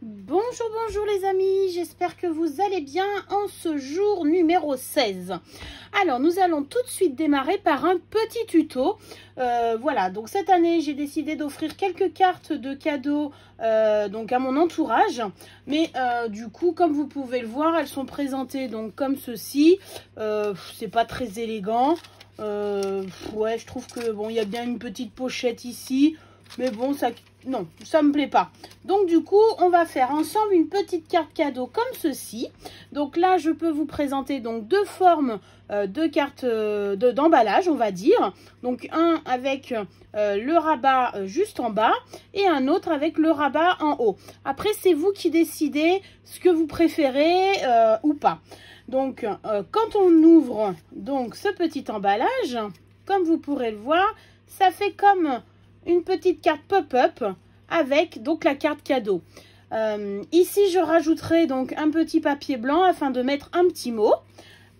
Bonjour, bonjour les amis, j'espère que vous allez bien en ce jour numéro 16. Alors, nous allons tout de suite démarrer par un petit tuto. Voilà, donc cette année, j'ai décidé d'offrir quelques cartes de cadeaux donc à mon entourage. Mais du coup, comme vous pouvez le voir, elles sont présentées donc comme ceci. C'est pas très élégant. Ouais, je trouve que bon, il y a bien une petite pochette ici. Mais bon, non, ça me plaît pas. Donc du coup, on va faire ensemble une petite carte cadeau comme ceci. Donc là, je peux vous présenter donc deux formes de cartes d'emballage, on va dire. Donc un avec le rabat juste en bas et un autre avec le rabat en haut. Après, c'est vous qui décidez ce que vous préférez ou pas. Donc, quand on ouvre donc ce petit emballage, comme vous pourrez le voir, ça fait comme une petite carte pop-up avec donc la carte cadeau. Ici, je rajouterai donc un petit papier blanc afin de mettre un petit mot.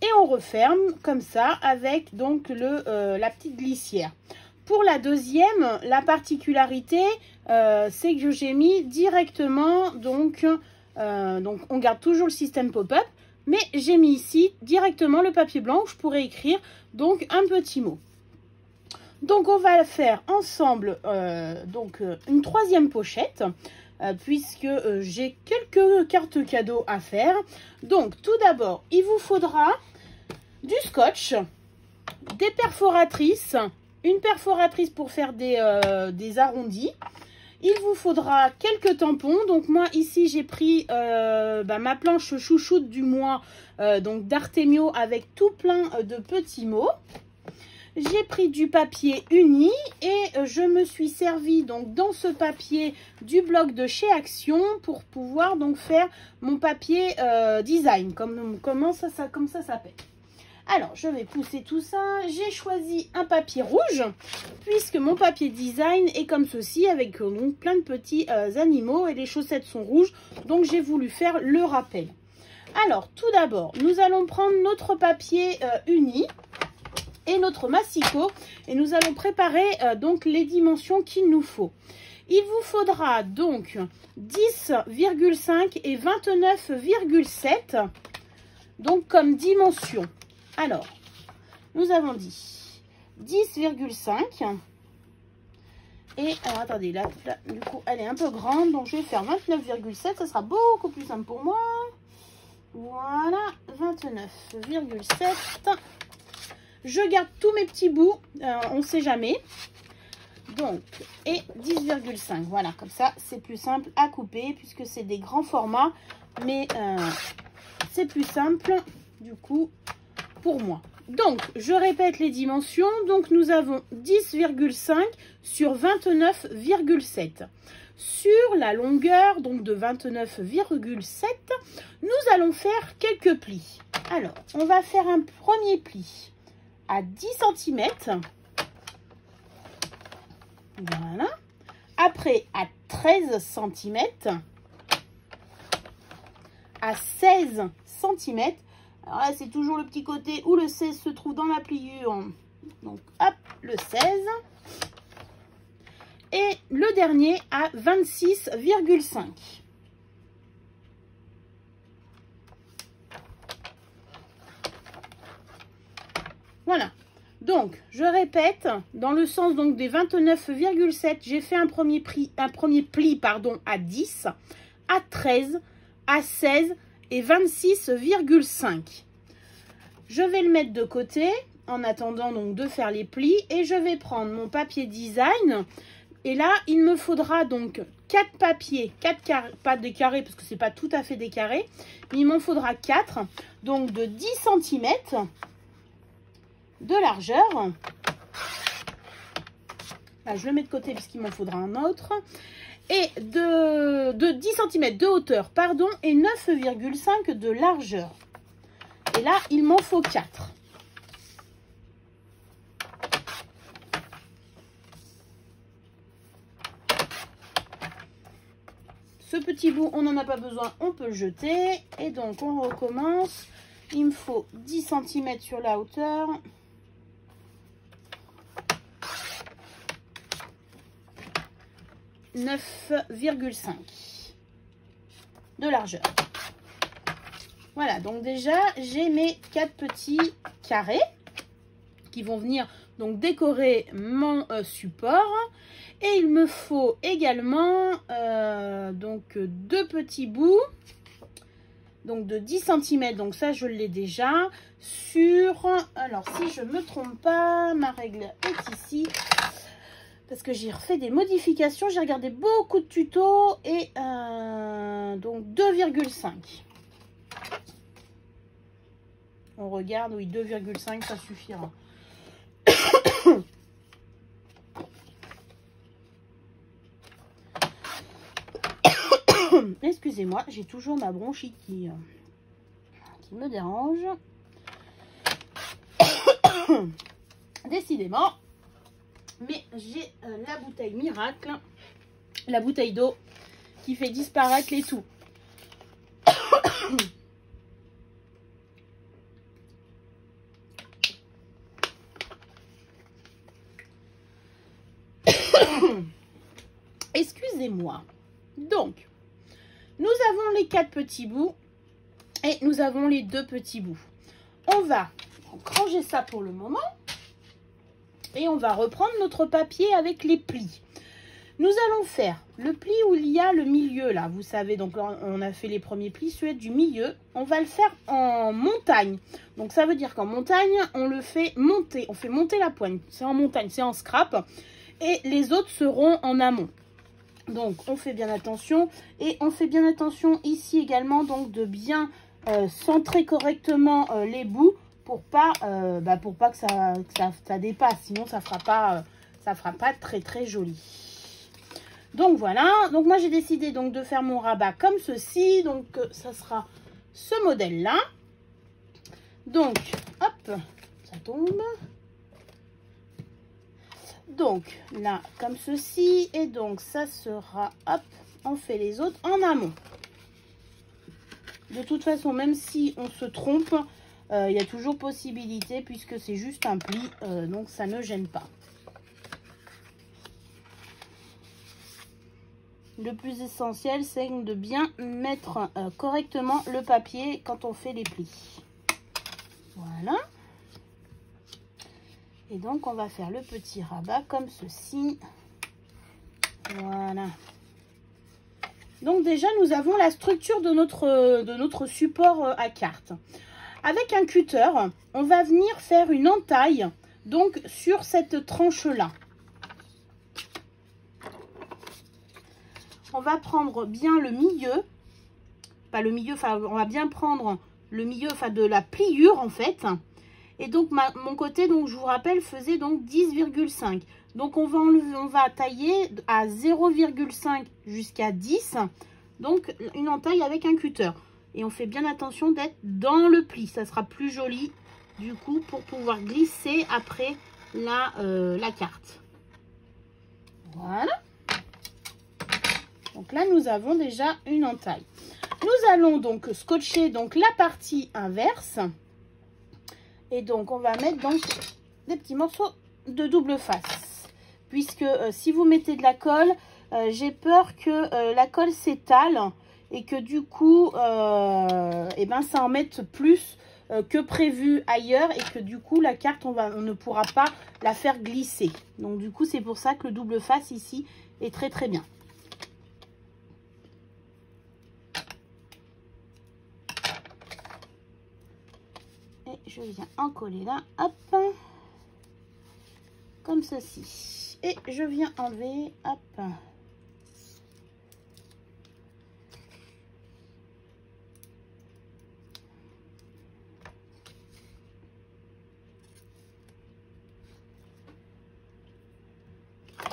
Et on referme comme ça avec donc la petite glissière. Pour la deuxième, la particularité, c'est que j'ai mis directement, donc on garde toujours le système pop-up, mais j'ai mis ici directement le papier blanc où je pourrais écrire donc un petit mot. Donc on va faire ensemble une troisième pochette puisque j'ai quelques cartes cadeaux à faire. Donc tout d'abord, il vous faudra du scotch, des perforatrices, une perforatrice pour faire des arrondis. Il vous faudra quelques tampons. Donc moi ici j'ai pris ma planche chouchoute du mois donc d'Artemio avec tout plein de petits mots. J'ai pris du papier uni et je me suis servi donc dans ce papier du bloc de chez Action pour pouvoir donc faire mon papier design, comme ça s'appelle. Alors, je vais pousser tout ça. J'ai choisi un papier rouge puisque mon papier design est comme ceci avec donc plein de petits animaux et les chaussettes sont rouges. Donc, j'ai voulu faire le rappel. Alors, tout d'abord, nous allons prendre notre papier uni et notre massicot et nous allons préparer donc les dimensions qu'il nous faut. Il vous faudra donc 10,5 et 29,7 donc comme dimension. Alors, nous avons dit 10,5 et alors, attendez, là, du coup, elle est un peu grande, donc je vais faire 29,7, ça sera beaucoup plus simple pour moi. Voilà, 29,7. Je garde tous mes petits bouts, on ne sait jamais. Donc, et 10,5, voilà, comme ça, c'est plus simple à couper puisque c'est des grands formats, mais c'est plus simple, du coup, pour moi. Donc, je répète les dimensions. Donc, nous avons 10,5 sur 29,7. Sur la longueur, donc de 29,7, nous allons faire quelques plis. Alors, on va faire un premier pli à 10 cm. Voilà. Après, à 13 cm. À 16 cm. Alors là, c'est toujours le petit côté où le 16 se trouve dans la pliure. Donc, hop, le 16. Et le dernier à 26,5. Voilà. Donc, je répète, dans le sens donc des 29,7, j'ai fait un premier pli pardon, à 10, à 13, à 16 et 26,5. Je vais le mettre de côté en attendant donc de faire les plis et je vais prendre mon papier design. Et là, il me faudra donc 4 papiers, 4 carrés, pas des carrés parce que c'est pas tout à fait des carrés, mais il m'en faudra 4, donc de 10 cm de largeur. Là, je le mets de côté puisqu'il m'en faudra un autre. Et de 10 cm de hauteur, pardon, et 9,5 de largeur. Et là, il m'en faut 4. Ce petit bout, on n'en a pas besoin, on peut le jeter. Et donc, on recommence. Il me faut 10 cm sur la hauteur. 9,5. de largeur. Voilà, donc déjà, j'ai mes 4 petits carrés qui vont venir donc décorer mon support. Et il me faut également donc 2 petits bouts, donc de 10 cm. Donc ça, je l'ai déjà sur... Alors, si je ne me trompe pas, ma règle est ici. Parce que j'ai refait des modifications. J'ai regardé beaucoup de tutos. Et donc 2,5. On regarde, oui, 2,5, ça suffira. Excusez-moi, j'ai toujours ma bronchite qui me dérange. Décidément. Mais j'ai la bouteille miracle, la bouteille d'eau qui fait disparaître les toux. Excusez-moi. Donc, nous avons les 4 petits bouts et nous avons les 2 petits bouts. On va ranger ça pour le moment et on va reprendre notre papier avec les plis. Nous allons faire le pli où il y a le milieu là, vous savez, donc on a fait les premiers plis, celui du milieu, on va le faire en montagne. Donc ça veut dire qu'en montagne, on le fait monter, on fait monter la poigne, c'est en montagne, c'est en scrap, et les autres seront en amont. Donc on fait bien attention, et on fait bien attention ici également, donc de bien centrer correctement les bouts pour pas que ça dépasse, sinon ça fera pas très très joli. Donc voilà, donc moi j'ai décidé donc de faire mon rabat comme ceci, donc ça sera ce modèle là. Donc hop, ça tombe. Donc là comme ceci, et donc ça sera, hop, on fait les autres en amont. De toute façon, même si on se trompe, il y a toujours possibilité puisque c'est juste un pli, donc ça ne gêne pas. Le plus essentiel, c'est de bien mettre correctement le papier quand on fait les plis. Voilà. Et donc, on va faire le petit rabat comme ceci. Voilà. Donc déjà, nous avons la structure de notre support à carte. Avec un cutter, on va venir faire une entaille donc sur cette tranche-là. On va prendre bien le milieu, pas le milieu, enfin on va bien prendre le milieu, enfin de la pliure en fait. Et donc mon côté, donc je vous rappelle, faisait donc 10,5. Donc on va tailler à 0,5 jusqu'à 10. Donc une entaille avec un cutter. Et on fait bien attention d'être dans le pli. Ça sera plus joli du coup pour pouvoir glisser après la carte. Voilà. Donc là, nous avons déjà une entaille. Nous allons donc scotcher donc la partie inverse. Et donc, on va mettre donc des petits morceaux de double face. Puisque si vous mettez de la colle, j'ai peur que la colle s'étale et que du coup, eh ben, ça en mette plus que prévu ailleurs. Et que du coup, la carte, on ne pourra pas la faire glisser. Donc du coup, c'est pour ça que le double face ici est très très bien. Je viens en coller là, hop, comme ceci. Et je viens enlever, hop.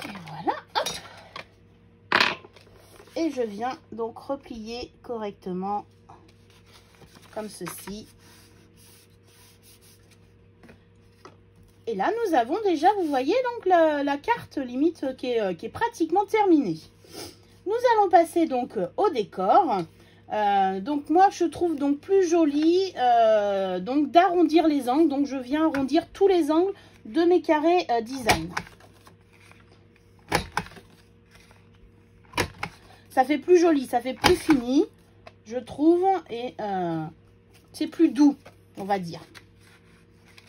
Et voilà, hop. Et je viens donc replier correctement, comme ceci. Et là, nous avons déjà, vous voyez, donc la carte limite qui est pratiquement terminée. Nous allons passer donc au décor. Donc moi, je trouve donc plus joli donc d'arrondir les angles. Donc je viens arrondir tous les angles de mes carrés design. Ça fait plus joli, ça fait plus fini. je trouve, et c'est plus doux, on va dire.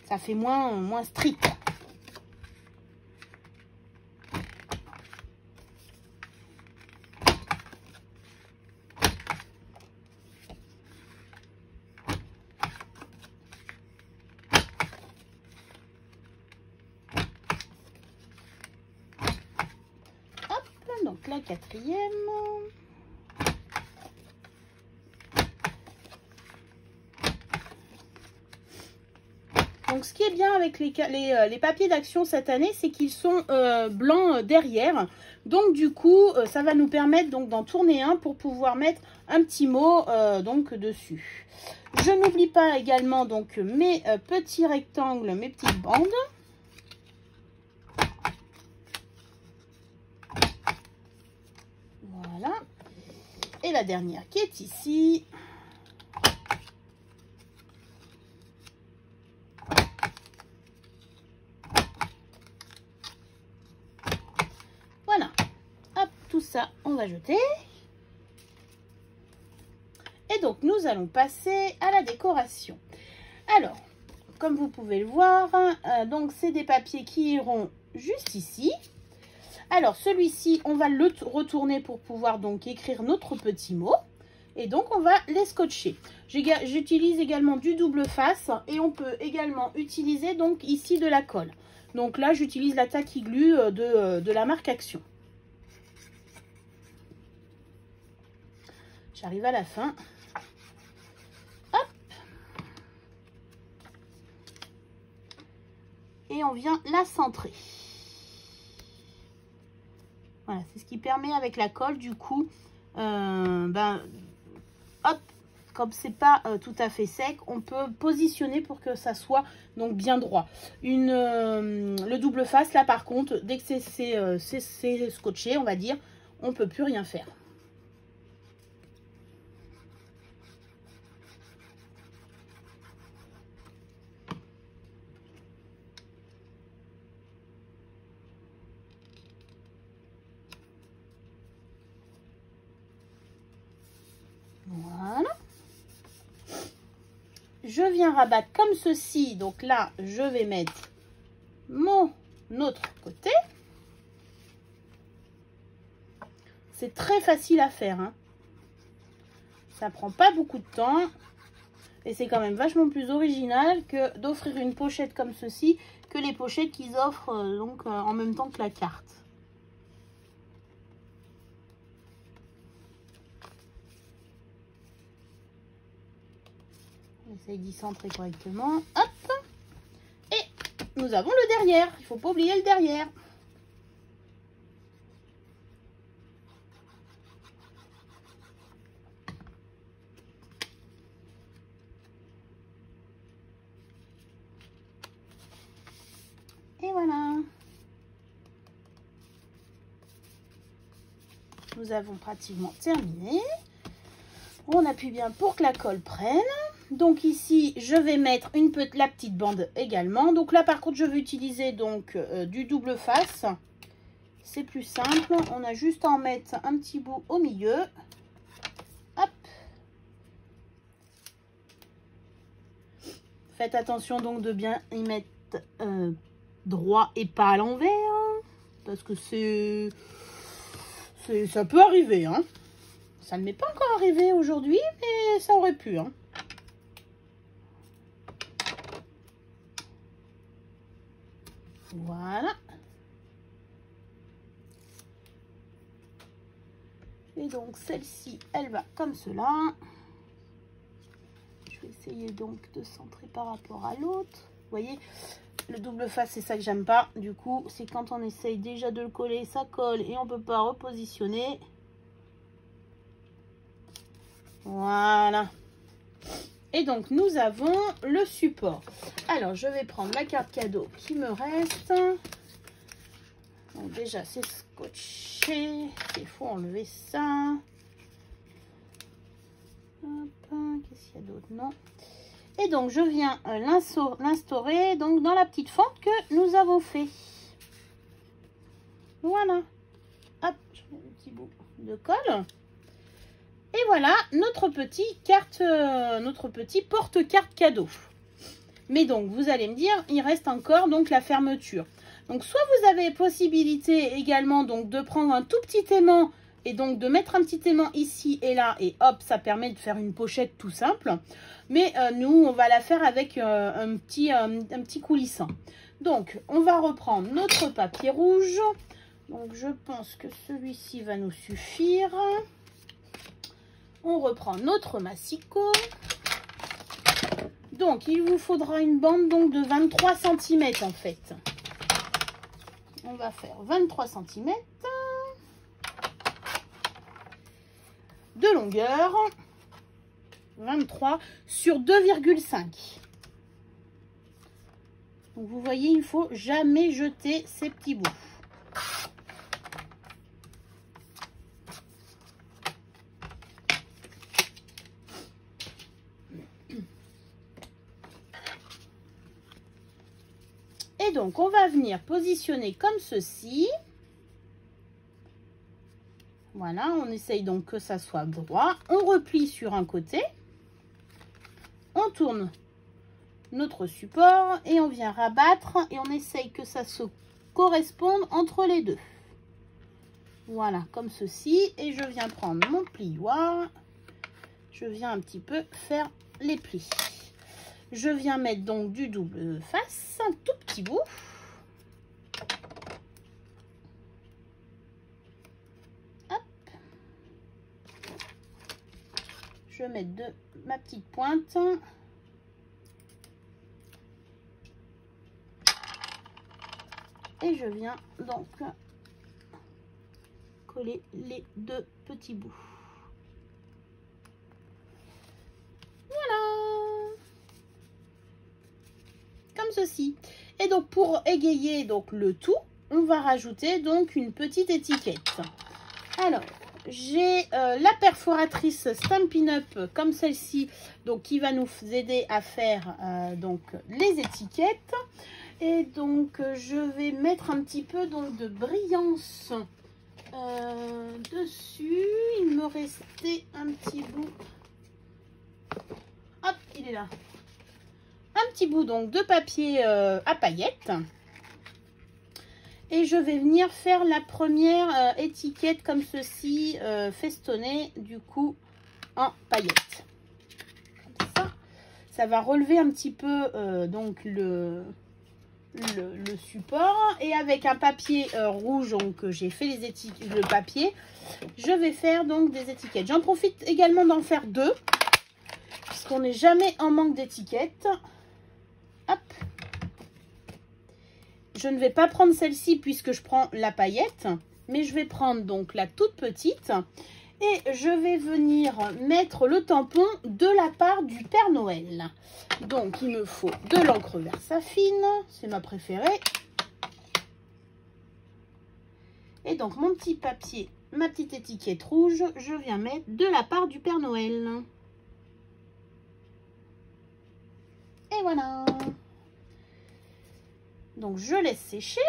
Ça fait moins strict. Donc la quatrième. Donc ce qui est bien avec les papiers d'action cette année, c'est qu'ils sont blancs derrière. Donc du coup, ça va nous permettre donc d'en tourner un pour pouvoir mettre un petit mot donc dessus. Je n'oublie pas également donc mes petits rectangles, mes petites bandes. Voilà. Et la dernière qui est ici. Voilà. Hop, tout ça, on va jeter. Et donc, nous allons passer à la décoration. Alors, comme vous pouvez le voir, donc c'est des papiers qui iront juste ici. Alors, celui-ci, on va le retourner pour pouvoir donc écrire notre petit mot. Et donc, on va les scotcher. J'utilise également du double face et on peut également utiliser donc ici de la colle. Donc là, j'utilise la Tacky Glue de la marque Action. J'arrive à la fin. Hop. Et on vient la centrer. Voilà, c'est ce qui permet avec la colle, du coup, hop, comme c'est pas tout à fait sec, on peut positionner pour que ça soit donc bien droit. Le double face, là par contre, dès que c'est scotché, on va dire, on peut plus rien faire. Voilà. Je viens rabattre comme ceci. Donc là, je vais mettre mon autre côté. C'est très facile à faire, hein. Ça prend pas beaucoup de temps. Et c'est quand même vachement plus original que d'offrir une pochette comme ceci, que les pochettes qu'ils offrent en même temps que la carte. J'essaye d'y centrer correctement. Hop. Et nous avons le derrière. Il ne faut pas oublier le derrière. Et voilà. Nous avons pratiquement terminé. On appuie bien pour que la colle prenne. Donc ici, je vais mettre la petite bande également. Donc là, par contre, je vais utiliser donc du double face. C'est plus simple. On a juste à en mettre un petit bout au milieu. Hop. Faites attention donc de bien y mettre droit et pas à l'envers. Hein, parce que ça peut arriver. Hein. Ça ne m'est pas encore arrivé aujourd'hui, mais ça aurait pu. Hein. Voilà. Et donc celle-ci, elle va comme cela. Je vais essayer donc de centrer par rapport à l'autre. Vous voyez, le double face, c'est ça que j'aime pas. Du coup, c'est quand on essaye déjà de le coller, ça colle et on peut pas repositionner. Voilà. Et donc, nous avons le support. Alors, je vais prendre la carte cadeau qui me reste. Donc, déjà, c'est scotché. Il faut enlever ça. Qu'est-ce qu'il y a d'autre? Non. Et donc, je viens l'instaurer donc dans la petite fente que nous avons fait. Voilà. Hop, je mets le petit bout de colle. Et Et voilà notre petit porte-carte cadeau. Mais donc, vous allez me dire, il reste encore donc la fermeture. Donc, soit vous avez possibilité également donc de prendre un tout petit aimant et donc de mettre un petit aimant ici et là. Et hop, ça permet de faire une pochette tout simple. Mais nous, on va la faire avec un petit coulissant. Donc, on va reprendre notre papier rouge. Donc, je pense que celui-ci va nous suffire. On reprend notre massicot. Donc, il vous faudra une bande donc, de 23 cm en fait. On va faire 23 cm de longueur. 23 sur 2,5. Donc, vous voyez, il ne faut jamais jeter ces petits bouts. Et donc, on va venir positionner comme ceci. Voilà, on essaye donc que ça soit droit. On replie sur un côté. On tourne notre support et on vient rabattre et on essaye que ça se corresponde entre les deux. Voilà, comme ceci. Et je viens prendre mon plioir. Je viens un petit peu faire les plis. Je viens mettre donc du double face, un tout petit bout. Hop. Je mets ma petite pointe. Et je viens donc coller les deux petits bouts. Voilà. Comme ceci. Et donc pour égayer donc le tout, on va rajouter donc une petite étiquette. Alors, j'ai la perforatrice Stampin' Up comme celle-ci, donc qui va nous aider à faire donc les étiquettes. Et donc, je vais mettre un petit peu donc, de brillance dessus. Il me restait un petit bout. Hop, il est là. Un petit bout donc de papier à paillettes. Et je vais venir faire la première étiquette comme ceci, festonnée du coup en paillettes. Comme ça, ça va relever un petit peu donc le support. Et avec un papier rouge, donc j'ai fait les étiquettes, le papier, je vais faire donc des étiquettes. J'en profite également d'en faire deux, puisqu'on n'est jamais en manque d'étiquettes. Hop. Je ne vais pas prendre celle-ci puisque je prends la paillette, mais je vais prendre donc la toute petite et je vais venir mettre le tampon de la part du Père Noël. Donc, il me faut de l'encre Versafine, c'est ma préférée. Et donc, mon petit papier, ma petite étiquette rouge, je viens mettre de la part du Père Noël. Et voilà. Donc, je laisse sécher.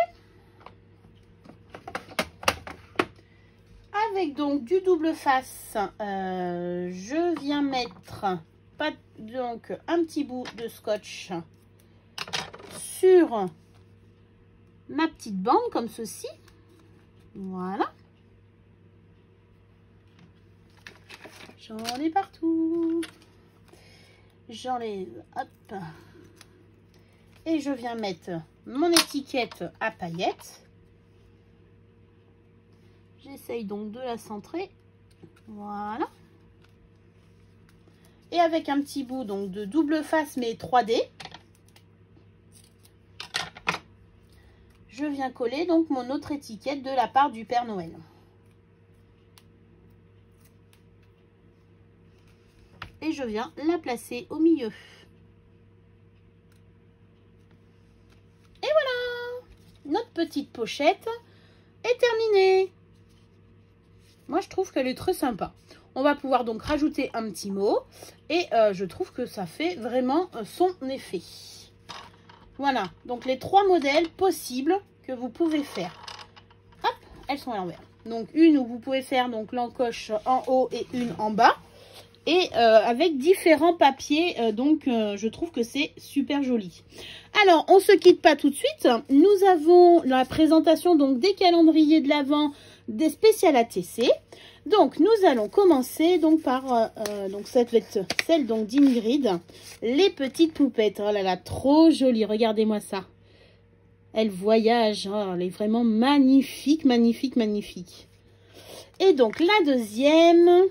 Avec donc du double face, je viens mettre donc un petit bout de scotch sur ma petite bande comme ceci. Voilà. J'en ai partout. J'enlève, hop. Et je viens mettre mon étiquette à paillettes. J'essaye donc de la centrer. Voilà. Et avec un petit bout donc de double face mais 3D. Je viens coller donc mon autre étiquette de la part du Père Noël. Et je viens la placer au milieu. Et voilà, notre petite pochette est terminée. Moi, je trouve qu'elle est très sympa. On va pouvoir donc rajouter un petit mot. Et je trouve que ça fait vraiment son effet. Voilà, donc les 3 modèles possibles que vous pouvez faire. Hop, elles sont à l'envers. Donc une où vous pouvez faire donc l'encoche en haut et une en bas. et avec différents papiers. Donc, je trouve que c'est super joli. Alors, on se quitte pas tout de suite. Nous avons la présentation donc des calendriers de l'Avent des spéciales ATC. Donc, nous allons commencer donc par donc cette va être celle donc d'Ingrid, les petites poupettes. Oh là là, trop jolie. Regardez-moi ça. Elle voyage. Oh, elle est vraiment magnifique, magnifique, magnifique. Et donc la deuxième.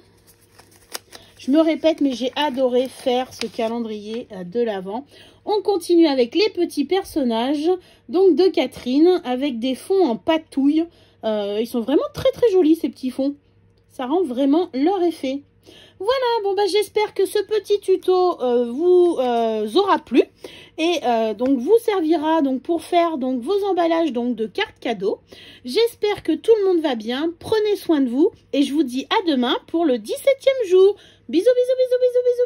Je me répète, mais j'ai adoré faire ce calendrier de l'Avent. On continue avec les petits personnages donc de Catherine avec des fonds en patouille. Ils sont vraiment très très jolis ces petits fonds. Ça rend vraiment leur effet. Voilà, bon bah j'espère que ce petit tuto vous aura plu et donc vous servira donc pour faire donc vos emballages donc de cartes cadeaux. J'espère que tout le monde va bien. Prenez soin de vous et je vous dis à demain pour le 17e jour. Bisous, bisous, bisous, bisous, bisous.